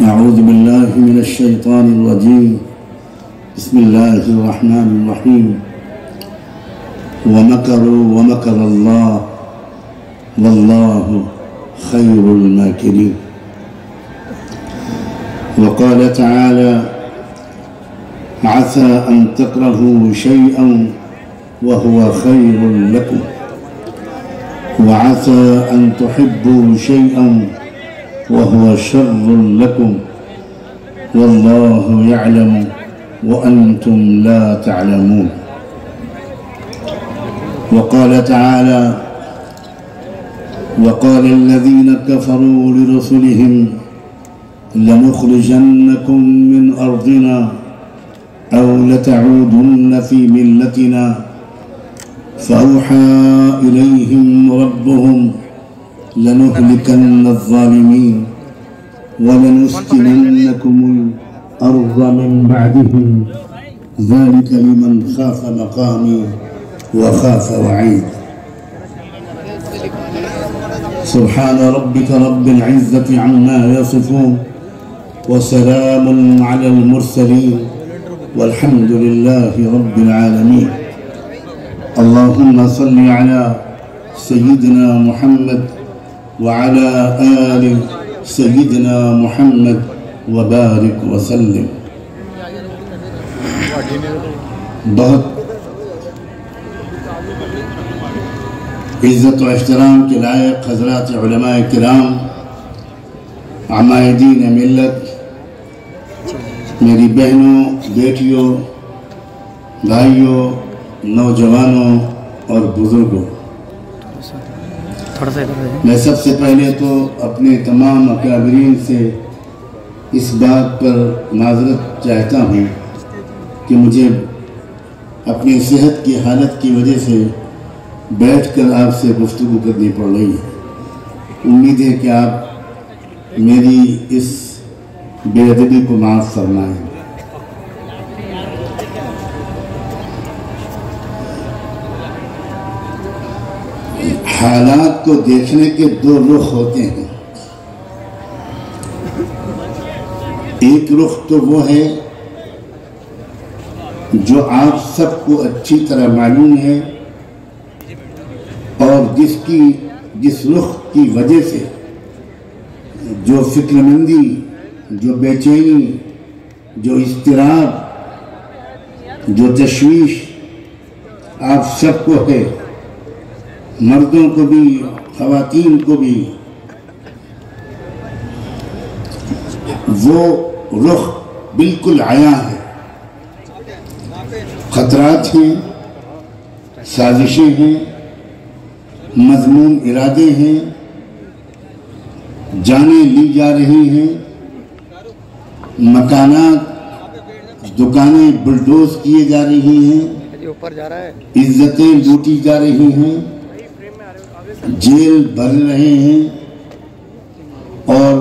أعوذ بالله من الشيطان الرجيم. بسم الله الرحمن الرحيم. ومكروا ومكر الله والله خير الماكرين. وقال تعالى: عسى أن تكرهوا شيئا وهو خير لكم وعسى أن تحبوا شيئا وهو شر لكم والله يعلم وأنتم لا تعلمون. وقال تعالى: وقال الذين كفروا لرسلهم لنخرجنكم من أرضنا أو لتعودن في ملتنا فأوحى إليهم ربهم لنهلكن الظالمين ولنسكننكم الأرض من بعدهم ذلك لمن خاف مقامي وخاف وعيد. سبحان ربك رب العزة عما يصفون وسلام على المرسلين والحمد لله رب العالمين. اللهم صل على سيدنا محمد وعلى آل سيدنا محمد وبارك وسلم. بہت عزت و احترام کے لائق حضرات علماء کرام، عمائدین ملت، میری بہنوں، بیٹیوں، بھائیوں، نوجوانوں اور بزرگوں، میں سب سے پہلے تو اپنے تمام اکابرین سے اس بات پر معذرت چاہتا ہوں کہ مجھے اپنی صحت کی حالت کی وجہ سے بیٹھ کر آپ سے گفتگو کرنی پڑ رہی ہے۔ امید ہے کہ آپ میری اس بے ادبی کو معاف فرمائیں۔ حالات کو دیکھنے کے دو رخ ہوتے ہیں۔ ایک رخ تو وہ ہے جو آپ سب کو اچھی طرح معلوم ہے اور جس رخ کی وجہ سے جو فکر مندی، جو بے چینی، جو اضطراب، جو تشویش آپ سب کو ہے، مردوں کو بھی خواتین کو بھی، وہ رخ بالکل عیاں ہے۔ خطرات ہیں، سازشیں ہیں، مذموم ارادے ہیں، جانیں لی جا رہی ہیں، مکانات، دکانیں بلڈوز کیے جا رہی ہیں، عزتیں لوٹی جا رہی ہیں، جیل بھر رہے ہیں، اور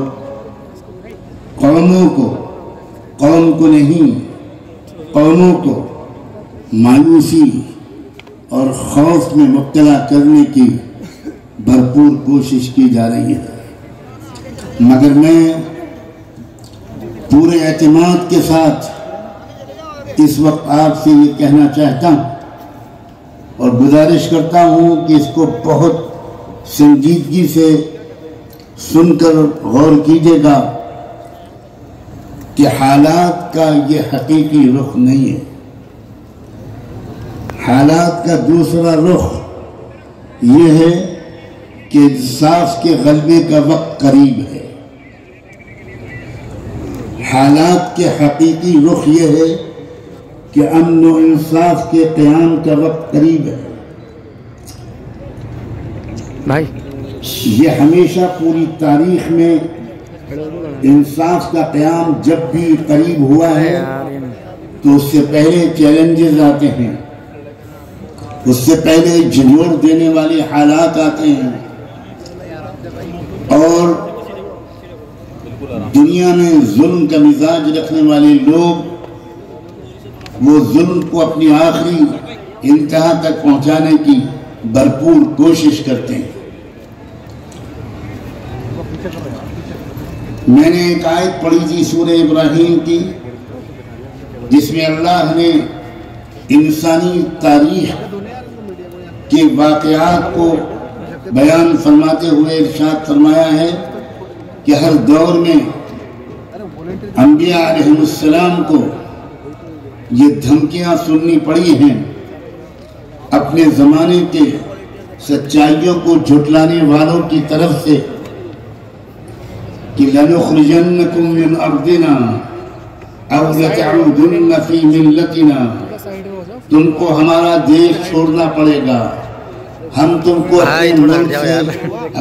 قوموں کو مایوسی اور خوف میں مبتلا کرنے کی بھرپور کوشش کی جا رہی ہے۔ مگر میں پورے اعتماد کے ساتھ اس وقت آپ سے یہ کہنا چاہتا ہوں اور گزارش کرتا ہوں کہ اس کو بہت سنجیدگی سے سن کر غور کیجیے گا کہ حالات کا یہ حقیقی رخ نہیں ہے۔ حالات کا دوسرا رخ یہ ہے کہ انصاف کے غلبے کا وقت قریب ہے۔ حالات کے حقیقی رخ یہ ہے کہ امن و انصاف کے قیام کا وقت قریب ہے۔ یہ ہمیشہ پوری تاریخ میں انصاف کا قیام جب بھی قریب ہوا ہے تو اس سے پہلے چیلنجز آتے ہیں، اس سے پہلے جھنجھوڑ دینے والے حالات آتے ہیں، اور دنیا میں ظلم کا مزاج رکھنے والے لوگ وہ ظلم کو اپنی آخری انتہا تک پہنچانے کی بھرپور کوشش کرتے ہیں۔ میں نے ایک آیت پڑھی تھی سورہ ابراہیم کی، جس میں اللہ نے انسانی تاریخ کے واقعات کو بیان فرماتے ہوئے ارشاد فرمایا ہے کہ ہر دور میں انبیاء علیہ السلام کو یہ دھمکیاں سننی پڑی ہیں اپنے زمانے کے سچائیوں کو جھٹلانے والوں کی طرف سے کہ لَنُخْرِجَنَّكُمْ مِنْ أَرْضِنَا أَوْ لَتَعُودُنَّ فِي مِلَّتِنَا، تم کو ہمارا دیش چھوڑنا پڑے گا، ہم تم کو اپنے ملک سے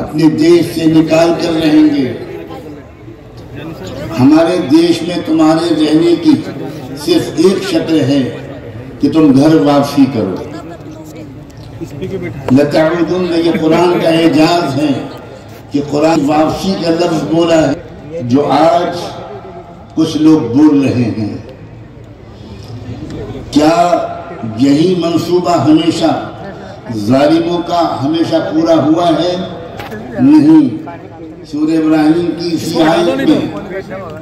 اپنے دیش سے نکال کر رہیں گے، ہمارے دیش میں تمہارے رہنے کی صرف ایک شکل ہے کہ تم گھر واپسی کرو۔ لَتَعُودُنَّ یہ قرآن کا اعجاز ہے کہ قرآن واپسی کا لفظ بولا ہے جو آج کچھ لوگ بول رہے ہیں۔ کیا یہی منصوبہ ہمیشہ ظالموں کا ہمیشہ پورا ہوا ہے؟ نہیں۔ سورہ ابراہیم کی اسی آیت میں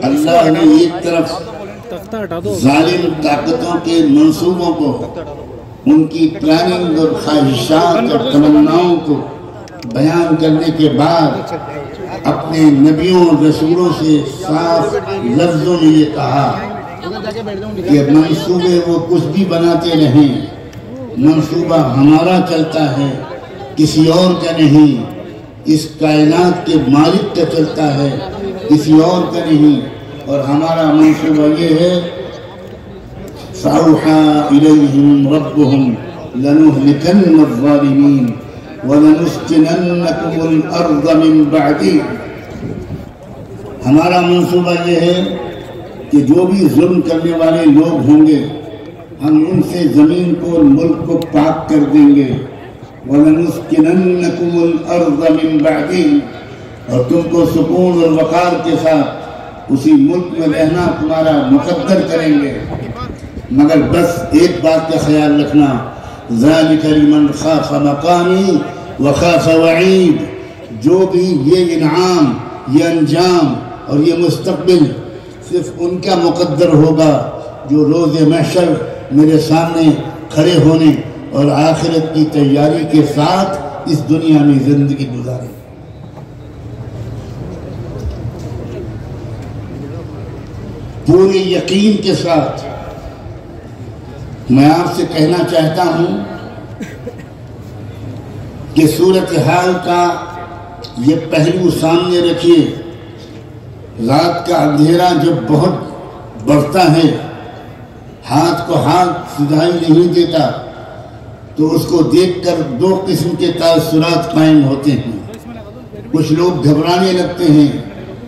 اللہ نے ایک طرف ظالم طاقتوں کے منصوبوں کو، ان کی پلاننگ اور خواہشات اور تمناؤں کو بیان کرنے کے بعد اپنے نبیوں اور رسولوں سے صاف لفظوں میں یہ کہا کہ منصوبے وہ کچھ بھی بناتے رہیں، منصوبہ ہمارا چلتا ہے، کسی اور کا نہیں، اس کائنات کے مالک کا چلتا ہے، کسی اور کا نہیں، اور ہمارا منصوبہ یہ ہے فَأَوْحَى إِلَيْهِمْ رَبُّهُمْ لَنُهْلِكَنَّ الظَّالِمِينَ وَلَنُسْكِنَنَّكُمُ الْأَرْضَ مِنْ بَعْدِهِمْ، ہمارا منصوبہ یہ ہے کہ جو بھی ظلم کرنے والے لوگ ہوں گے ہم ان سے زمین کو، ملک کو پاک کر دیں گے۔ وَلَنُسْكِنَنَّكُمُ الْأَرْضَ مِنْ بَعْدِهِمْ، اور تم کو سکون اور وقار کے ساتھ اسی ملک میں رہنا تمہارا مقدر کریں گے، مگر بس ایک بات کا خیال رکھنا، ذَلِكَ لِمَنْ خَافَ مَقَامِي وَخَافَ وَعِيدِ، جو بھی یہ انعام، یہ انجام اور یہ مستقبل صرف ان کا مقدر ہوگا جو روز محشر میرے سامنے کھڑے ہونے اور آخرت کی تیاری کے ساتھ اس دنیا میں زندگی گزارے۔ پورے یقین کے ساتھ میں آپ سے کہنا چاہتا ہوں کہ صورتحال کا یہ پہلو سامنے رکھیے، رات کا اندھیرا جب بہت بڑھتا ہے، ہاتھ کو ہاتھ سدھائی نہیں دیتا، تو اس کو دیکھ کر دو قسم کے تاثرات قائم ہوتے ہیں۔ کچھ لوگ گھبرانے لگتے ہیں،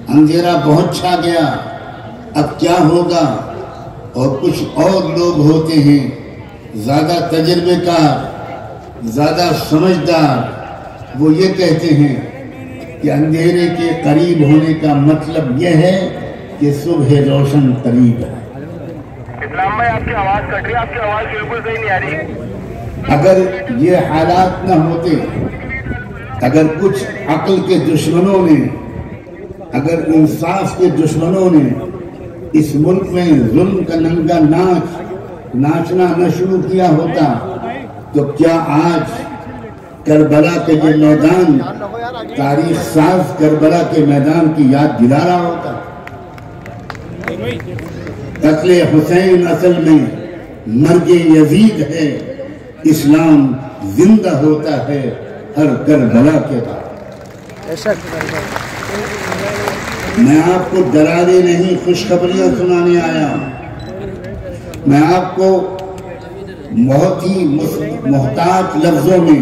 اندھیرا بہت چھا گیا، اب کیا ہوگا، اور کچھ اور لوگ ہوتے ہیں زیادہ تجربے کار، زیادہ سمجھدار، وہ یہ کہتے ہیں کہ اندھیرے کے قریب ہونے کا مطلب یہ ہے کہ صبح روشن قریب ہے۔ اسلام بھائی آپ کی آواز کٹ رہی ہے، آپ کی آواز بالکل صحیح نہیں آ رہی۔ اگر یہ حالات نہ ہوتے، اگر کچھ عقل کے دشمنوں نے، اگر انصاف کے دشمنوں نے اس ملک میں ظلم کا ننگا ناچنا نہ شروع کیا ہوتا، تو کیا آج کربلا کے یہ میدان، تاریخ ساز کربلا کے میدان کی یاد دلا رہا ہوتا؟ قتل حسین اصل میں مرگ یزید ہے، اسلام زندہ ہوتا ہے ہر کربلا کے بعد۔ میں آپ کو ڈرانے نہیں، خوشخبریاں سنانے آیا۔ میں آپ کو بہت ہی محتاط لفظوں میں،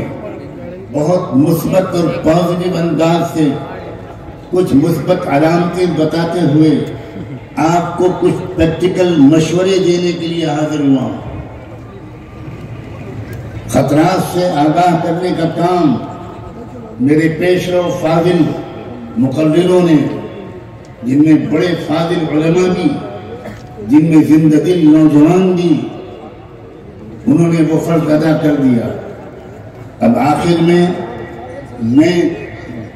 بہت مثبت اور پازیٹیو انداز سے کچھ مثبت علامتیں بتاتے ہوئے آپ کو کچھ پریکٹیکل مشورے دینے کے لیے حاضر ہوا۔ خطرات سے آگاہ کرنے کا کام میرے پیش رو فاضل مقرروں نے، جن میں بڑے فاضل علماء بھی، جن میں زندہ دل نوجوان بھی، انہوں نے وہ فرض ادا کر دیا۔ اب آخر میں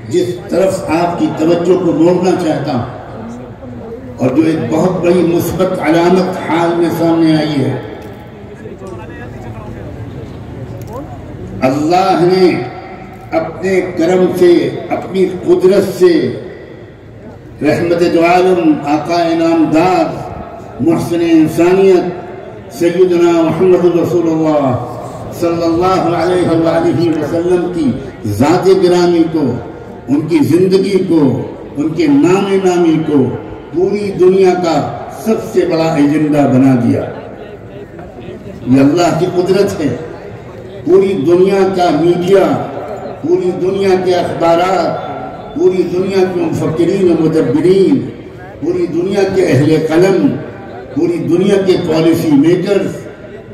جس طرف آپ کی توجہ کو موڑنا چاہتا ہوں اور جو ایک بہت بڑی مثبت علامت حال میں سامنے آئی ہے، اللہ نے اپنے کرم سے، اپنی قدرت سے رحمت دو عالم، آقا انعامدار، محسن انسانیت سیدنا محمد رسول اللہ صلی اللہ علیہ وآلہ وسلم کی ذات گرامی کو، ان کی زندگی کو، ان کے نام نامی کو پوری دنیا کا سب سے بڑا ایجنڈا بنا دیا۔ یہ اللہ کی قدرت ہے۔ پوری دنیا کا میڈیا، پوری دنیا کے اخبارات، پوری دنیا کے مفکرین و مدبرین، پوری دنیا کے اہل قلم، پوری دنیا کے پالیسی میکرز،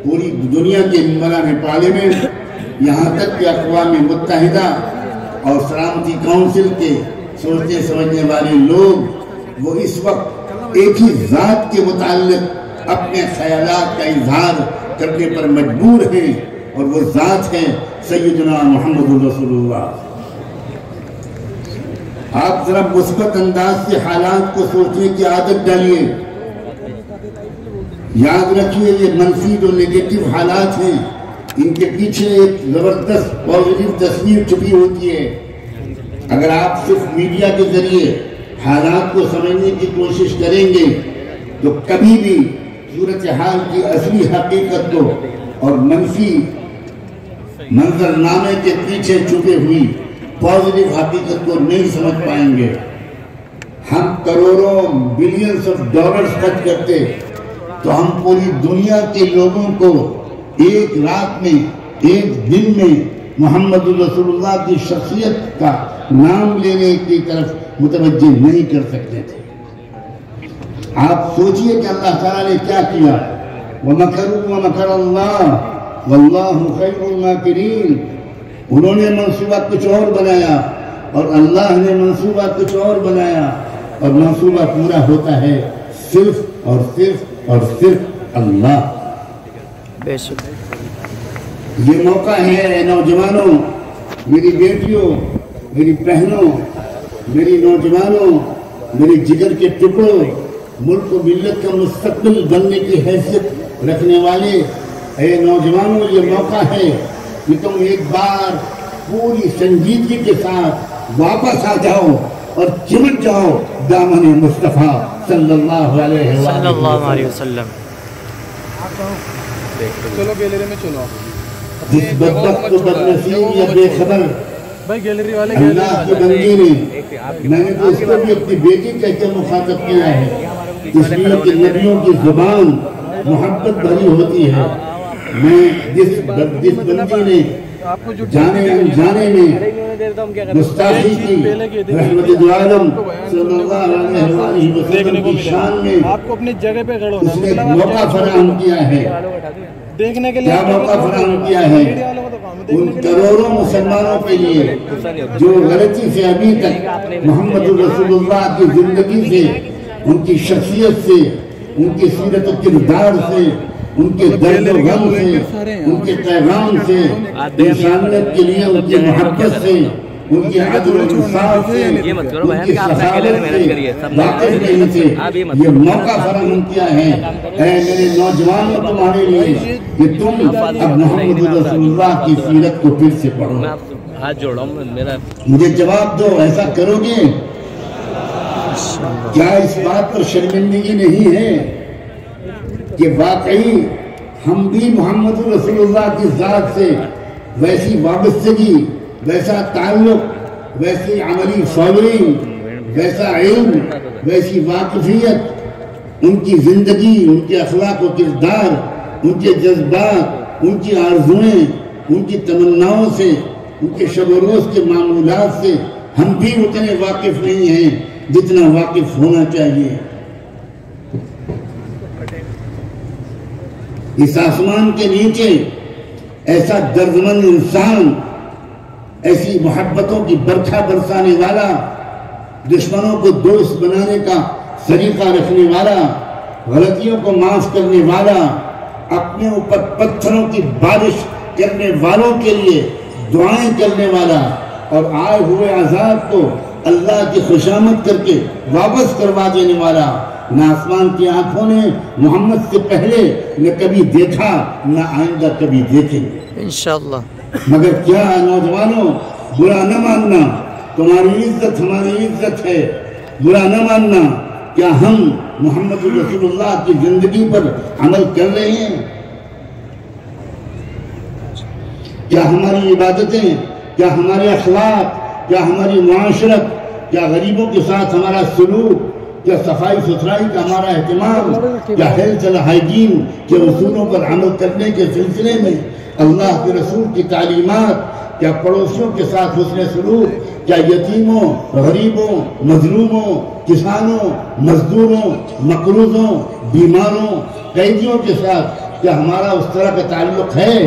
پوری دنیا کے ممبران پارلیمنٹ، یہاں تک کہ اقوام متحدہ اور سلامتی کونسل کے سوچنے سمجھنے والے لوگ، وہ اس وقت ایک ہی ذات کے متعلق اپنے خیالات کا اظہار کرنے پر مجبور ہیں، اور وہ ذات ہے سیدنا محمد رسول اللہ۔ آپ ذرا مثبت انداز سے حالات کو سوچنے کی عادت ڈالیے۔ یاد رکھیے، یہ منفی جو نیگیٹو حالات ہیں، ان کے پیچھے ایک زبردست پازیٹو تصویر چھپی ہوتی ہے۔ اگر آپ صرف میڈیا کے ذریعے حالات کو سمجھنے کی کوشش کریں گے تو کبھی بھی صورتحال کی اصلی حقیقت کو اور منفی منظرنامے کے پیچھے چھپے ہوئی پازیٹو حقیقت کو نہیں سمجھ پائیں گے۔ ہم کروڑوں بلینز آف ڈالرز خرچ کرتے تو ہم پوری دنیا کے لوگوں کو ایک رات میں، ایک دن میں محمد رسول اللہ کی شخصیت کا نام لینے کی طرف متوجہ نہیں کر سکتے تھے۔ آپ سوچئے کہ اللہ تعالیٰ نے کیا کیا، وَمَكَرُوا وَمَكَرَ اللَّهُ وَاللَّهُ خَيْرُ الْمَاكِرِينَ۔ انہوں نے منصوبہ کچھ اور بنایا اور اللہ نے منصوبہ کچھ اور بنایا، اور منصوبہ پورا ہوتا ہے صرف اور صرف اور صرف اللہ۔ بے شک یہ موقع ہے نوجوانوں، میری بیٹیوں، میری بہنوں، میری نوجوانوں، میری جگر کے ٹکڑوں، ملک و ملت کا مستقبل بننے کی حیثیت رکھنے والے اے نوجوانوں، یہ موقع ہے کہ تم ایک بار پوری سنجیدگی کے ساتھ واپس آ جاؤ اور چمٹ جاؤ دامن مصطفیٰ صلی اللہ علیہ وسلم۔ چلو گیلری میں چلو۔ جس بدبخت و بدنصیب یا بے خبر بھائی گیلری والے اللہ کی بندی نے، میں نے تو اس کو بھی اپنی بیٹی کہہ کے مخاطب کیا ہے، اس لیے کہ نبیوں کی زبان محبت بھری ہوتی ہے۔ میں جس بندی نے جانے انجانے میں گستاخی کی، رحمت دو عالم صلی اللہ علیہ وسلم کی شان میں آپ کو اپنی جگہ پہ کھڑو، اس نے موقع فراہم کیا ہے۔ دیکھنے کے لیے کیا موقع فراہم کیا ہے ان کروڑوں مسلمانوں کے لیے جو غلطی سے ابھی تک محمد رسول اللہ کی زندگی سے، ان کی شخصیت سے، ان کی سیرت و کردار سے، ان کے درد و غم سے، ان کے پیغام سے، انسانیت کے لیے ان کی محبت سے، ان کی عدل و انصاف سے، ان کی سخاوت سے واقف نہیں تھے، یہ موقع فراہم کیا ہے۔ اے میرے نوجوانوں، تمہارے لیے کہ تم اب محمد رسول اللہ کی سیرت کو پھر سے پڑھو۔ ہاتھ جوڑا میرا، مجھے جواب دو، ایسا کرو گے؟ کیا اس بات پر شرمندگی نہیں ہے کہ واقعی ہم بھی محمد رسول اللہ کی ذات سے ویسی وابستگی، ویسا تعلق، ویسی عملی فالوئنگ، ویسا علم، ویسی واقفیت، ان کی زندگی، ان کے اخلاق و کردار، ان کے جذبات، ان کی آرزویں، ان کی تمناؤں سے، ان کے شب و روز کے معمولات سے ہم بھی اتنے واقف نہیں ہیں جتنا واقف ہونا چاہیے۔ اس آسمان کے نیچے ایسا دردمند انسان، ایسی محبتوں کی برکھا برسانے والا، دشمنوں کو دوست بنانے کا طریقہ رکھنے والا، غلطیوں کو معاف کرنے والا، اپنے اوپر پتھروں کی بارش کرنے والوں کے لیے دعائیں کرنے والا، اور آئے ہوئے عذاب کو اللہ کی خوشامد کر کے واپس کروا دینے والا، نہ آسمان کی آنکھوں نے محمد سے پہلے نہ کبھی دیکھا، نہ آئندہ کبھی دیکھیں گے انشاءاللہ۔ مگر کیا نوجوانوں، برا نہ ماننا، تمہاری عزت ہماری عزت ہے، برا نہ ماننا، کیا ہم محمد رسول اللہ کی زندگی پر عمل کر رہے ہیں؟ کیا ہماری عبادتیں، کیا ہمارے اخلاق، کیا ہماری معاشرت، کیا غریبوں کے ساتھ ہمارا سلوک، کیا صفائی ستھرائی کا ہمارا اہتمام، کیا ہیلتھ اینڈ ہائیجین کے اصولوں پر عمل کرنے کے سلسلے میں اللہ کے رسول کی تعلیمات، کیا پڑوسیوں کے ساتھ حسن سلوک، کیا یتیموں، غریبوں، مظلوموں، کسانوں، مزدوروں، مقروضوں، بیماروں، قیدیوں کے ساتھ کیا ہمارا اس طرح کا تعلق ہے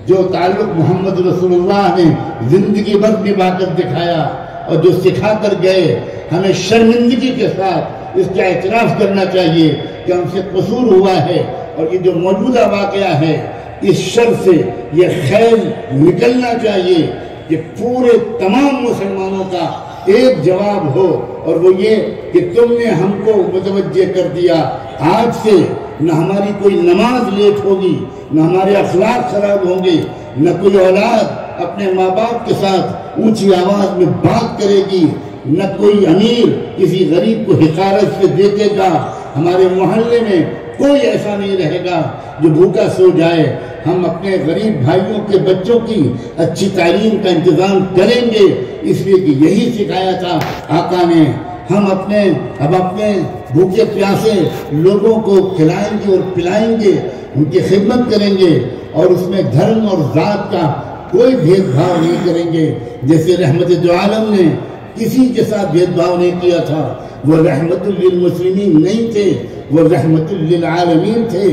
جو تعلق محمد رسول اللہ نے زندگی بھر نبھا کر دکھایا اور جو سکھا کر گئے؟ ہمیں شرمندگی کے ساتھ اس کا اعتراف کرنا چاہیے کہ ہم سے قصور ہوا ہے، اور یہ جو موجودہ واقعہ ہے اس شر سے یہ خیر نکلنا چاہیے کہ پورے تمام مسلمانوں کا ایک جواب ہو، اور وہ یہ کہ تم نے ہم کو متوجہ کر دیا، آج سے نہ ہماری کوئی نماز لیٹ ہوگی، نہ ہمارے اخلاق خراب ہوں گے، نہ کوئی اولاد اپنے ماں باپ کے ساتھ اونچی آواز میں بات کرے گی، نہ کوئی امیر کسی غریب کو حقارت سے دیکھے گا، ہمارے محلے میں کوئی ایسا نہیں رہے گا جو بھوکا سو جائے۔ ہم اپنے غریب بھائیوں کے بچوں کی اچھی تعلیم کا انتظام کریں گے، اس لیے کہ یہی سکھایا تھا آقا نے۔ ہم اپنے بھوکے پیاسے لوگوں کو کھلائیں گے اور پلائیں گے، ان کی خدمت کریں گے، اور اس میں دھرم اور ذات کا کوئی بھید بھاؤ نہیں کریں گے۔ جیسے رحمت دو عالم نے کسی کے ساتھ بھید بھاؤ نہیں کیا تھا، وہ رحمت للمسلمین نہیں تھے، وہ رحمت للعالمین تھے۔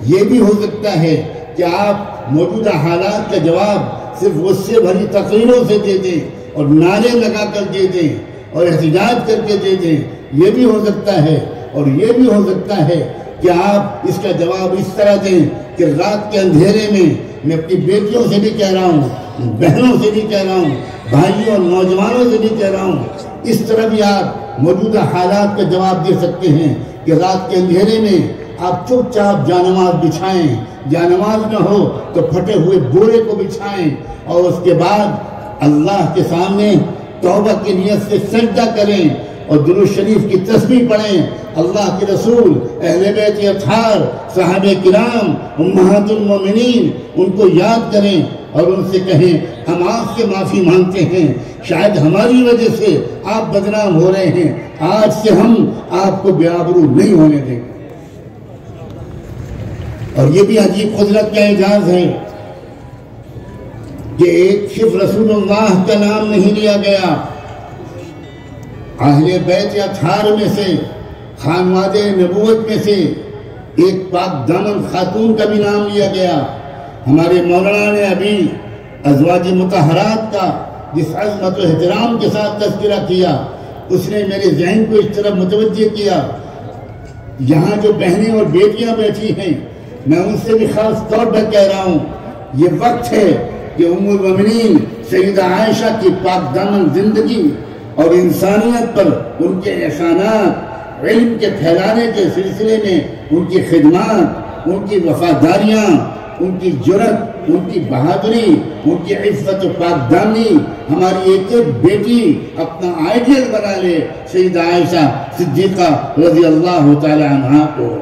یہ بھی ہو سکتا ہے کہ آپ موجودہ حالات کا جواب صرف غصے بھری تقریروں سے دے دیں اور نعرے لگا کر دے دیں اور احتجاج کر کے دے دیں، یہ بھی ہو سکتا ہے۔ اور یہ بھی ہو سکتا ہے کہ آپ اس کا جواب اس طرح دیں کہ رات کے اندھیرے میں اپنی بیٹیوں سے بھی کہہ رہا ہوں، بہنوں سے بھی کہہ رہا ہوں، بھائیوں اور نوجوانوں سے بھی کہہ رہا ہوں، اس طرح بھی آپ موجودہ حالات کا جواب دے سکتے ہیں کہ رات کے اندھیرے میں آپ چپ چاپ جانماز بچھائیں، جانماز نہ ہو تو پھٹے ہوئے بورے کو بچھائیں، اور اس کے بعد اللہ کے سامنے توبہ کی نیت سے سجدہ کریں اور درود شریف کی تسبیح پڑھیں، اللہ کے رسول، اہل بیت اطہار، صحابہ کرام، امہات المومنین، ان کو یاد کریں اور ان سے کہیں ہم آپ سے معافی مانگتے ہیں، شاید ہماری وجہ سے آپ بدنام ہو رہے ہیں، آج سے ہم آپ کو بے آبرو نہیں ہونے دیں گے۔ اور یہ بھی عجیب قدرت کا اعجاز ہے کہ ایک صرف رسول اللہ کا نام نہیں لیا گیا، اہل بیت اطہار میں سے، خانواد نبوت میں سے ایک پاک دامن خاتون کا بھی نام لیا گیا۔ ہمارے مولانا نے ابھی ازواج مطہرات کا جس عظمت و احترام کے ساتھ تذکرہ کیا، اس نے میرے ذہن کو اس طرف متوجہ کیا۔ یہاں جو بہنیں اور بیٹیاں بیٹھی ہیں، میں ان سے بھی خاص طور پر کہہ رہا ہوں، یہ وقت ہے کہ ام المومنین سیدہ عائشہ کی پاک دامن زندگی اور انسانیت پر ان کے احسانات، علم کے پھیلانے کے سلسلے میں ان کی خدمات، ان کی وفاداریاں، ان کی جرت، ان کی بہادری، ان کی عفت و پاک دامنی، ہماری ایک ایک بیٹی اپنا آئیڈیل بنا لے سیدہ عائشہ صدیقہ رضی اللہ تعالی عنہا کو،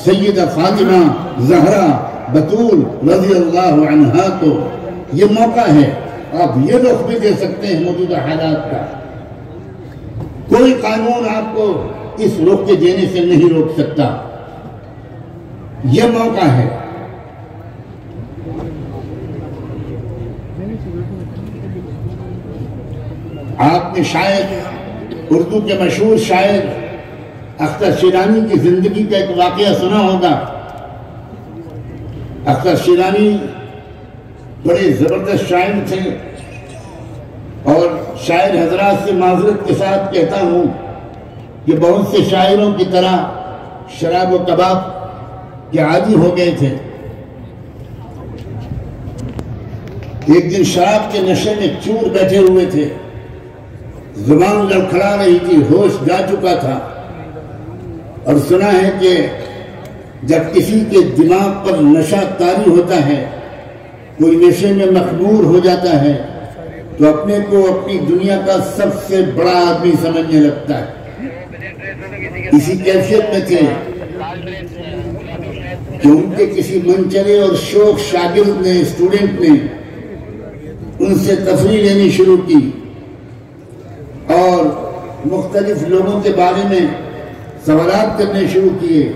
سیدہ فاطمہ زہرا بطول رضی اللہ عنہا کو۔ یہ موقع ہے، آپ یہ رخ بھی دے سکتے ہیں موجودہ حالات کا۔ کوئی قانون آپ کو اس رخ کے دینے سے نہیں روک سکتا، یہ موقع ہے۔ آپ نے شاید اردو کے مشہور شاعر اختر شیرانی کی زندگی کا ایک واقعہ سنا ہوگا۔ اختر شیرانی بڑے زبردست شاعر تھے، اور شاعر حضرات سے معذرت کے ساتھ کہتا ہوں کہ بہت سے شاعروں کی طرح شراب و کباب کے عادی ہو گئے تھے۔ ایک دن شراب کے نشے میں چور بیٹھے ہوئے تھے، زبان لڑکھڑا رہی تھی، ہوش جا چکا تھا۔ اور سنا ہے کہ جب کسی کے دماغ پر نشہ طاری ہوتا ہے، کوئی نشے میں مخمور ہو جاتا ہے، تو اپنے کو اپنی دنیا کا سب سے بڑا آدمی سمجھنے لگتا ہے۔ اسی کیفیت میں تھے کہ ان کے کسی منچلے اور شوق شاگرد نے، اسٹوڈنٹ نے ان سے تفریح لینی شروع کی اور مختلف لوگوں کے بارے میں سوالات کرنے شروع کیے۔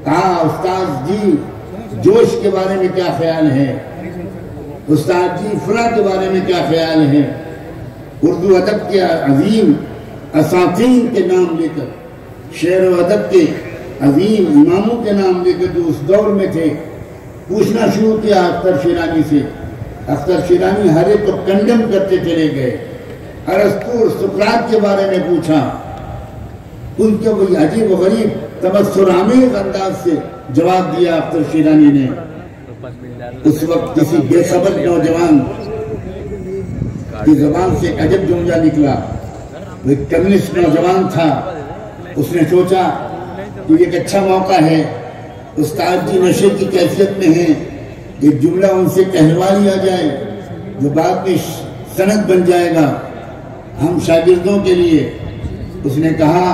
کہا استاد جی جوش کے بارے میں کیا خیال ہے، استاد جی فلاں کے بارے میں کیا خیال ہے۔ اردو ادب کے عظیم اساتین کے نام لے کر، شعر و ادب کے عظیم اماموں کے نام لے کر جو اس دور میں تھے، پوچھنا شروع کیا اختر شیرانی سے۔ اختر شیرانی ہر ایک کو کنڈم کرتے چلے گئے۔ ارسطو اور سقراط کے بارے میں پوچھا، ان کے وہی عجیب و غریب تبصر آمیز انداز سے جواب دیا اختر شیرانی نے۔ اس وقت کسی بے خبر نوجوان کی زبان سے ایک عجب جملہ نکلا۔ وہ ایک کمیونسٹ نوجوان تھا، اس نے سوچا کہ یہ ایک اچھا موقع ہے، استاد جی نشے کی کیفیت میں ہیں، ایک جملہ ان سے کہلوا لیا جائے جو بعد میں سند بن جائے گا ہم شاگردوں کے لیے۔ اس نے کہا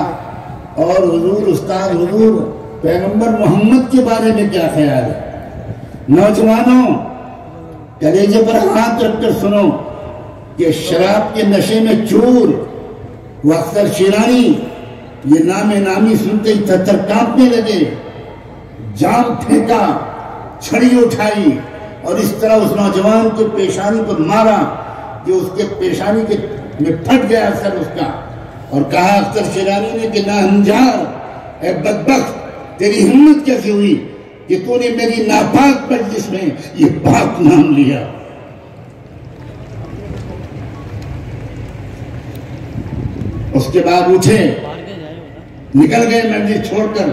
اور حضور استاد حضور پیغمبر محمد کے بارے میں کیا خیال ہے؟ نوجوانوں کلیجے پر ہاتھ رکھ کر سنو کہ شراب کے نشے میں چور وہ اختر شیرانی یہ نام نامی سنتے ہی تھر کانپنے لگے، جام پھینکا، چھڑی اٹھائی اور اس طرح اس نوجوان کو پیشانی پر مارا کہ اس کے پیشانی میں پھٹ گیا سر اس کا، اور کہا اختر شیرانی نے کہ ناہنجار، اے بدبخت تیری ہمت کیسے ہوئی کہ تو نے میری ناپاک مجلس میں یہ پاک نام لیا۔ اس کے بعد اٹھے، نکل گئے مجلس چھوڑ کر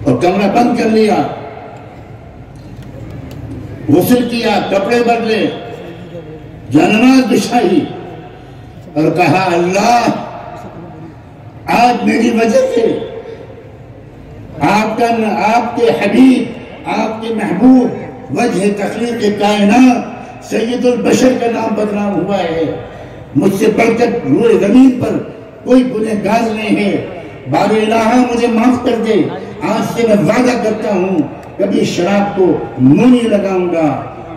اور کمرہ بند کر لیا، غسل کیا، کپڑے بدلے، جانماز بچھائی اور کہا اللہ آج میری وجہ سے آپ کے حبیب، آپ کے محبوب، وجہ تخلیق کائنات سید البشر کا نام بدنام ہوا ہے۔ مجھ سے بڑھ کر روئے زمین پر کوئی گنہگار نہیں ہے، بار الہ مجھے معاف کر دے، آج سے میں وعدہ کرتا ہوں کبھی شراب کو منہ نہیں لگاؤں گا۔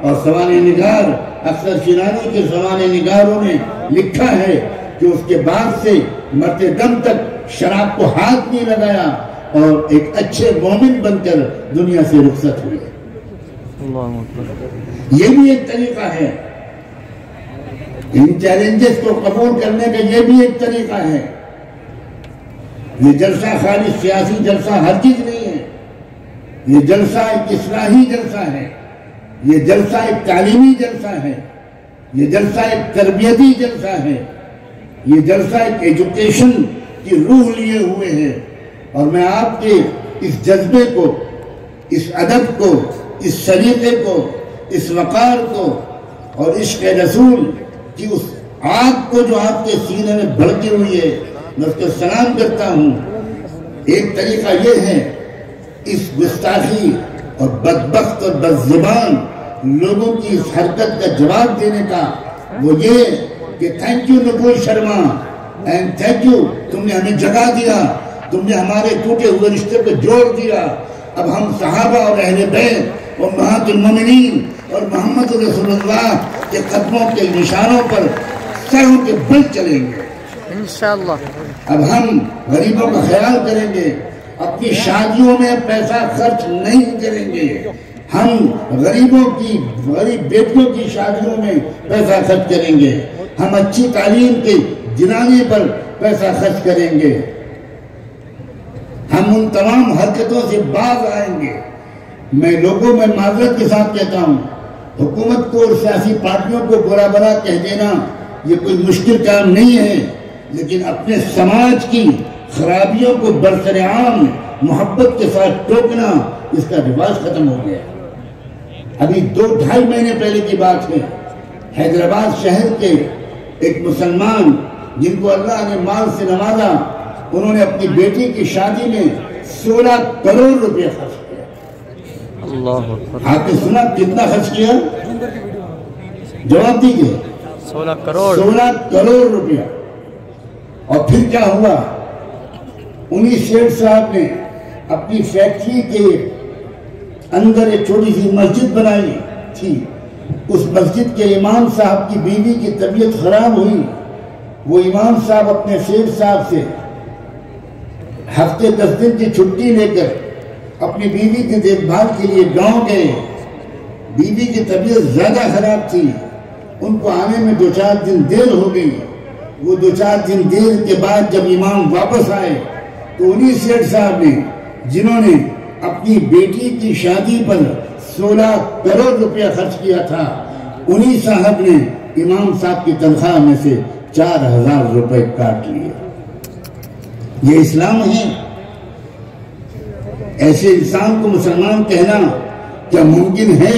اور سوانح نگار اختر شیرانی کے سوانح نگاروں نے لکھا ہے کہ اس کے بعد سے مرتے دم تک شراب کو ہاتھ نہیں لگایا اور ایک اچھے مومن بن کر دنیا سے رخصت ہوئے۔ یہ بھی ایک طریقہ ہے، ان چیلنجز کو قبول کرنے کا یہ بھی ایک طریقہ ہے۔ یہ جلسہ خالی سیاسی جلسہ ہرگز نہیں ہے، یہ جلسہ ایک اصلاحی جلسہ ہے، یہ جلسہ ایک تعلیمی جلسہ ہے، یہ جلسہ ایک تربیتی جلسہ ہے، یہ جلسہ ایک ایجوکیشن کی روح لیے ہوئے ہے۔ اور میں آپ کے اس جذبے کو، اس ادب کو، اس سلیقے کو، اس وقار کو اور عشق رسول کی اس آگ کو جو آپ کے سینے میں بھڑکی ہوئی ہے، میں اس کو سلام کرتا ہوں۔ ایک طریقہ یہ ہے اس گستاخی اور بدبخت اور بدزبان لوگوں کی اس حرکت کا جواب دینے کا، وہ یہ کہ thank you Nicole Sharma, and thank you, تم نے ہمیں جگہ دیا، تم نے ہمارے ٹوٹے ہوئے رشتے کو جوڑ دیا۔ اب ہم صحابہ اور اہل بیت اور امہات المومنین اور محمد رسول اللہ کے قدموں کے نشانوں پر سروں کے بل چلیں گے انشاءاللہ۔ اب ہم غریبوں کا خیال کریں گے، اپنی شادیوں میں پیسہ خرچ نہیں کریں گے، ہم غریب بیٹیوں کی شادیوں میں پیسہ خرچ کریں گے، ہم اچھی تعلیم کے دلانے پر پیسہ خرچ کریں گے، ہم ان تمام حرکتوں سے باز آئیں گے۔ میں لوگوں میں معذرت کے ساتھ کہتا ہوں، حکومت کو اور سیاسی پارٹیوں کو برا بھلا کہہ دینا یہ کوئی مشکل کام نہیں ہے، لیکن اپنے سماج کی خرابیوں کو برسرعام محبت کے ساتھ ٹوکنا، اس کا رواج ختم ہو گیا۔ ابھی 2-2.5 مہینے پہلے کی بات ہے، حیدرآباد شہر کے ایک مسلمان جن کو اللہ نے مال سے نوازا، انہوں نے اپنی بیٹی کی شادی میں 16 کروڑ روپے خرچ کیا. اللہ اکبر. آپ نے سنا کتنا خرچ کیا؟ جواب دیجیے. 16 کروڑ. 16 کروڑ روپیہ. اور پھر کیا ہوا؟ انہی سیٹھ صاحب نے اپنی فیکٹری کے اندر ایک چھوٹی سی مسجد بنائی تھی. اس مسجد کے امام صاحب کی بیوی کی طبیعت خراب ہوئی. وہ امام صاحب اپنے سیٹھ صاحب سے ہفتے 10 دن کی چھٹی لے کر اپنی بیوی کی دیکھ بھال کے لیے گاؤں گئے. بیوی کی طبیعت زیادہ خراب تھی. ان کو آنے میں 2-4 دن دیر ہو گئی. وہ 2-4 دن دیر کے بعد جب امام واپس آئے تو انہی سیٹھ صاحب نے جنہوں نے اپنی بیٹی کی شادی پر 16 کروڑ روپیہ خرچ کیا تھا, انہی صاحب نے امام صاحب کی تنخواہ میں سے 4000 روپے کاٹ لیے. یہ اسلام ہے؟ ایسے انسان کو مسلمان کہنا کیا ممکن ہے؟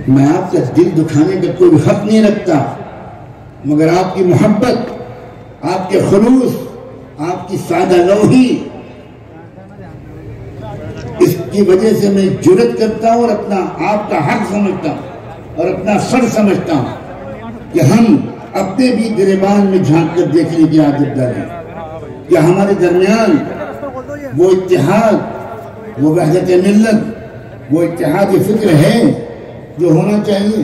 میں آپ کا دل دکھانے کا کوئی حق نہیں رکھتا, مگر آپ کی محبت, آپ کے خلوص, آپ کی سادہ لوحی, اس کی وجہ سے میں جرت کرتا ہوں اور اپنا آپ کا حق سمجھتا ہوں اور اپنا فرض سمجھتا ہوں کہ ہم اپنے بھی گریبان میں جھانک کر دیکھنے کی عادت ڈالیں کہ ہمارے درمیان وہ اتحاد, وہ وحدت ملت, وہ اتحاد فکر ہے جو ہونا چاہیے.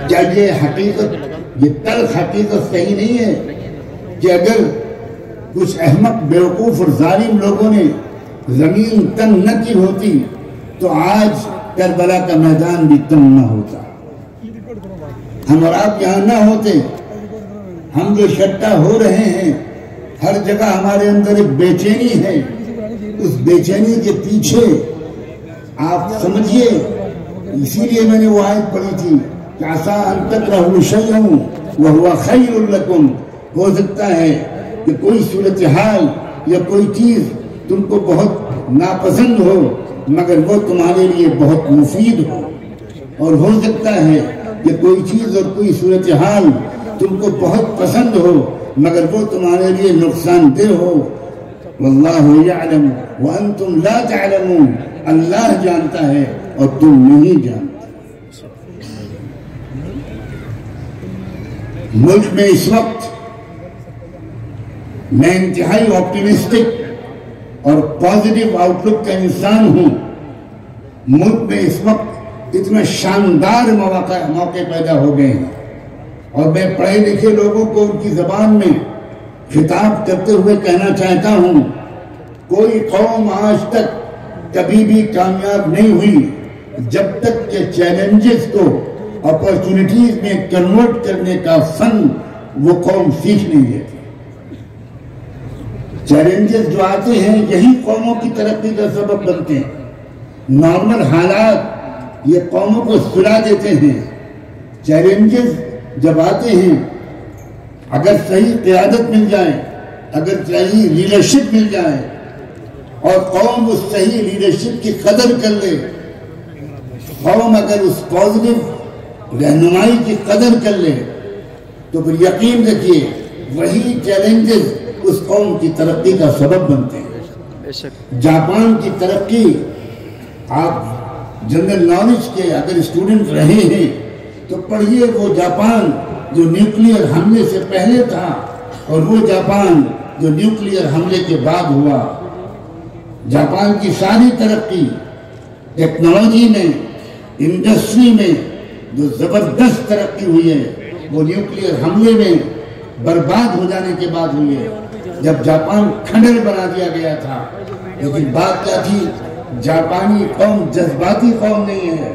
کیا یہ حقیقت, یہ تلخ حقیقت صحیح نہیں ہے کہ اگر کچھ احمق بیوقوف اور ظالم لوگوں نے زمین تنگ نہ کی ہوتی تو آج کربلا کا میدان بھی تنگ نہ ہوتا, ہم اور آپ یہاں نہ ہوتے. ہم جو شٹا ہو رہے ہیں, ہر جگہ ہمارے اندر ایک بے چینی ہے. اس بے چینی کے پیچھے آپ سمجھیے, اسی لیے میں نے وہ آیت پڑھی تھی کہ عَسَىٰ أَن تَكْرَهُوا شَيْئًا وَهُوَ خَيْرٌ لَكُمْ. ہو سکتا ہے کہ کوئی صورتحال یا کوئی چیز تم کو بہت ناپسند ہو مگر وہ تمہارے لیے بہت مفید ہو, اور ہو سکتا ہے کہ کوئی چیز اور کوئی صورتحال تم کو بہت پسند ہو مگر وہ تمہارے لیے نقصان دہ ہو. واللہ یعلم وانتم لا تعلمون. اللہ جانتا ہے اور تم نہیں جانتے. ملک میں اس وقت میں انتہائی آپٹیمسٹک اور پازیٹیو آؤٹ لک کا انسان ہوں. ملک میں اس وقت اتنا شاندار موقع پیدا ہو گئے ہیں, اور میں پڑھے لکھے لوگوں کو ان کی زبان میں خطاب کرتے ہوئے کہنا چاہتا ہوں, کوئی قوم آج تک کبھی بھی کامیاب نہیں ہوئی جب تک کہ چیلنجز کو اپرچونٹیز میں کنورٹ کرنے کا فن وہ قوم سیکھ نہیں لیتی. چیلنجز جو آتے ہیں یہی قوموں کی ترقی کا سبب بنتے ہیں. نارمل حالات یہ قوموں کو سلا دیتے ہیں. چیلنجز جب آتے ہیں, اگر صحیح قیادت مل جائے, اگر صحیح لیڈرشپ مل جائے اور قوم اس صحیح لیڈرشپ کی قدر کر لے, قوم اگر اس پازیٹیو رہنمائی کی قدر کر لے تو پھر یقین رکھیے وہی چیلنجز اس قوم کی ترقی کا سبب بنتے ہیں. جاپان کی ترقی, آپ جنرل نالج کے اگر اسٹوڈنٹ رہے ہیں تو پڑھیے وہ جاپان جو نیوکلیئر حملے سے پہلے تھا اور وہ جاپان جو نیوکلیئر حملے کے بعد ہوا. جاپان کی ساری ترقی ٹیکنالوجی میں, انڈسٹری میں جو زبردست ترقی ہوئی ہے وہ نیوکلیئر حملے میں برباد ہو جانے کے بعد ہوئی ہے, جب جاپان کھنڈر بنا دیا گیا تھا. لیکن بات کیا تھی, جاپانی قوم جذباتی قوم نہیں ہے,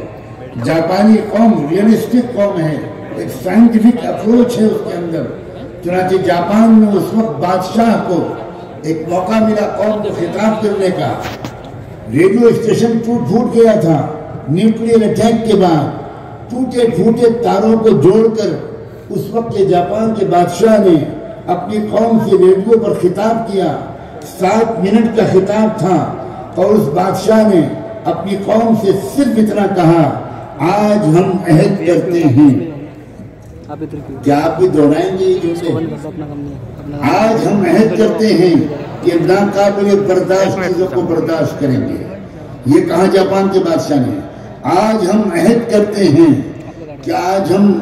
جاپانی قوم ریئلسٹک قوم ہے, ایک سائنٹیفک اپروچ ہے اس کے اندر. چنانچہ جاپان میں اس وقت بادشاہ کو ایک موقع ملا قوم کو خطاب کرنے کا. ریڈیو اسٹیشن پھوٹ گیا تھا نیوکلیئر اٹیک کے بعد. ٹوٹے پھوٹے تاروں کو جوڑ کر اس وقت کے جاپان کے بادشاہ نے اپنی قوم سے ریڈیو پر خطاب کیا. 7 منٹ کا خطاب تھا اور اس بادشاہ نے اپنی قوم سے صرف اتنا کہا آج ہم عہد کرتے ہیں، کیا آپ بھی دہرائیں گے یہ جملے؟ آج ہم عہد کرتے ہیں کہ ناقابل برداشت چیزوں کو برداشت کریں گے. یہ کہا جاپان کے بادشاہ نے. آج ہم عہد کرتے ہیں کہ آج ہم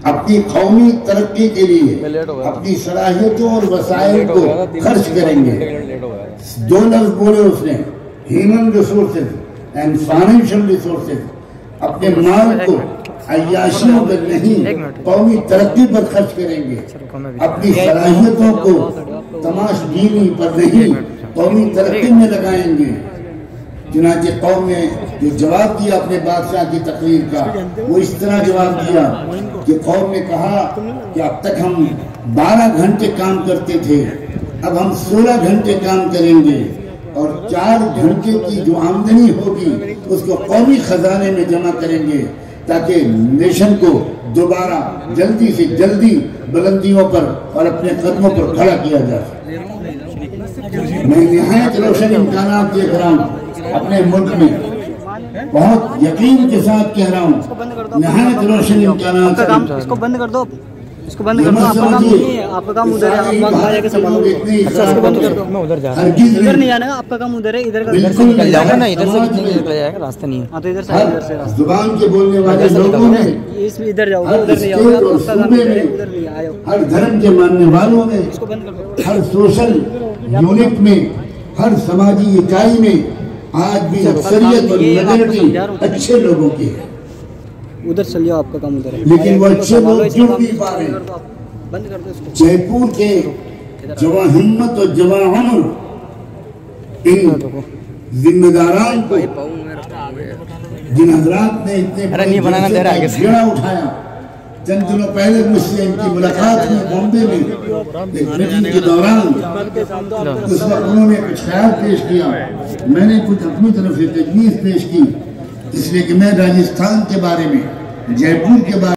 اپنی قومی ترقی کے لیے اپنی صلاحیتوں اور وسائل کو خرچ کریں گے. 2 لفظ بولے اس نے، human resources and financial resources. اپنے مال کو عیاشیوں پر نہیں، قومی ترقی پر خرچ کریں گے. اپنی صلاحیتوں کو تماش بینی پر نہیں، قومی ترقی میں لگائیں گے. چنانچہ قوم نے جو جواب دیا اپنے بادشاہ کی تقریر کا، وہ اس طرح جواب دیا کہ قوم نے کہا کہ اب تک ہم 12 گھنٹے کام کرتے تھے، اب ہم 16 گھنٹے کام کریں گے، اور 4 گھنٹے کی جو آمدنی ہوگی اس کو قومی خزانے میں جمع کریں گے تاکہ نیشن کو دوبارہ جلدی سے جلدی بلندیوں پر اور اپنے قدموں پر کھڑا کیا جائے. میں نہایت روشن امکانات دیکھ رہا ہوں اپنے ملک میں، بہت یقین کے ساتھ کہہ رہا ہوں، نہایت روشن امکانات. اس کو بند کر دو، اس کو بند کر دو. آپ کا کام نہیں ہے، آپ کا کام ادھر ہے، آپ وہاں کھا جا کے سنبھالو. اچھا اس کو بند کر دو. میں ادھر جا رہا ہوں، ادھر نہیں جانا، آپ کا کام ادھر ہے. ادھر کا نکل جاؤں گا نا، ادھر سے نکل جائے گا، راستہ نہیں ہے. ہاں تو ادھر سے ادھر سے راستہ. زبان کے بولنے والے لوگوں میں اس میں ادھر جاؤ گا، ادھر نہیں جاؤ گا. آپ کا کام ادھر ہے، ادھر نہیں آئے. ہر دھرم کے ماننے والوں میں، اس کو بند کر دو. ہر سوشل یونٹ میں، ہر سماجی اکائی میں آج بھی اکثریت اور میجورٹی اچھے لوگوں کی ہے. ادھر چل جاؤ، آپ کا کام ادھر ہے. لیکن وہ اچھے لوگ کیوں نہیں پا رہے؟ بند کر دو اس کو. جے پور کے جواں ہمت اور جواں عمر ان ذمہ داران کو، جن حضرات نے اتنے گھیڑا اٹھایا. چند دنوں پہلے مجھ سے ان کی ملاقات ہوئی بامبے میں ایک میٹنگ کے دوران. اس وقت انہوں نے کچھ خیال پیش کیا، میں نے کچھ اپنی طرف سے تجویز پیش کی، اس لیے کہ میں راجستھان کے بارے میں، جے پور کے بارے میں